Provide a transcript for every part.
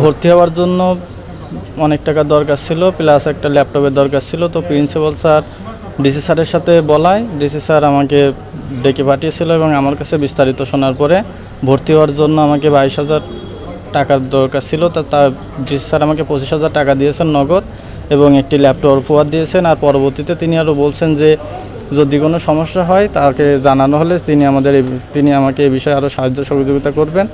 ভর্তি হওয়ার জন্য অনেক টাকার দরকার ছিল, প্লাস একটা ল্যাপটপের দরকার ছিল। তো প্রিন্সিপাল স্যার ডিসি স্যারের সাথে বলায় ডিসি স্যার আমাকে ডেকে পাঠিয়েছিল এবং আমার কাছে বিস্তারিত শোনার পরে ভর্তি হওয়ার জন্য আমাকে 22,000 টাকার দরকার ছিল। তা ডিসি স্যার আমাকে 25,000 টাকা দিয়েছেন নগদ এবং একটি ল্যাপটপ উপহার দিয়েছেন। আর পরবর্তীতে তিনি আরও বলছেন যে যদি কোনো সমস্যা হয় তাকে জানানো হলে তিনি আমাকে এই বিষয়ে আরও সাহায্য সহযোগিতা করবেন।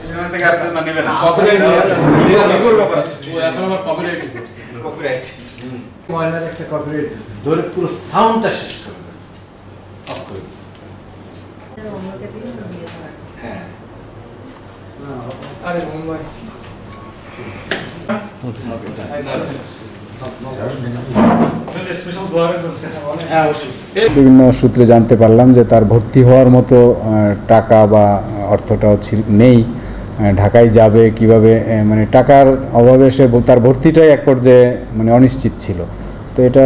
বিভিন্ন সূত্রে জানতে পারলাম যে তার ভর্তি হওয়ার মতো টাকা বা অর্থটাও নেই, ঢাকায় যাবে কিভাবে, মানে টাকার অভাবে সে তার ভর্তিটাই এক পর্যায়ে মানে অনিশ্চিত ছিল। তো এটা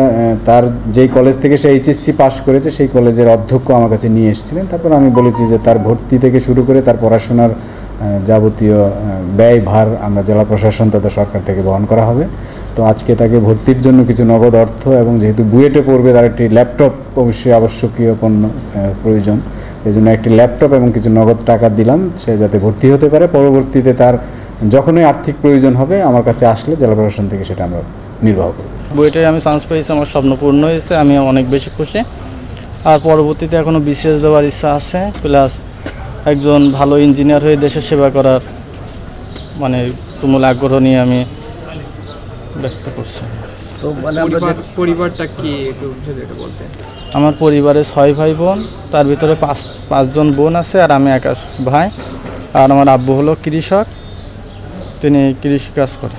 তার যেই কলেজ থেকে সে এইচএসসি পাশ করেছে সেই কলেজের অধ্যক্ষ আমার কাছে নিয়ে এসেছিলেন। তারপর আমি বলেছি যে তার ভর্তি থেকে শুরু করে তার পড়াশোনার যাবতীয় ব্যয়ভার আমরা জেলা প্রশাসন তথা সরকার থেকে বহন করা হবে। তো আজকে তাকে ভর্তির জন্য কিছু নগদ অর্থ এবং যেহেতু বুয়েটে পড়বে তার একটি ল্যাপটপ অবশ্যই আবশ্যকীয় পণ্য প্রয়োজন, এই জন্য একটি ল্যাপটপ এবং কিছু নগদ টাকা দিলাম সে যাতে ভর্তি হতে পারে। পরবর্তীতে তার যখনই আর্থিক প্রয়োজন হবে আমার কাছে আসলে জেলা প্রশাসন থেকে সেটা আমরা নির্বাহ করব। বুয়েটে আমি চান্স পেয়েছি, আমার স্বপ্ন পূর্ণ হয়েছে, আমি অনেক বেশি খুশি। আর পরবর্তীতে এখনও বিসিএস দেওয়ার ইচ্ছা আছে, প্লাস একজন ভালো ইঞ্জিনিয়ার হয়ে দেশের সেবা করার মানে তুমুল আগ্রহ নিয়ে আমি ব্যক্ত করছি। তো মানে পরিবারটা কি একটু বলতে? আমার পরিবারে 6 ভাই বোন, তার ভিতরে 5জন বোন আছে আর আমি একা ভাই। আর আমার আব্বু হলো কৃষক, তিনি কৃষি কাজ করে।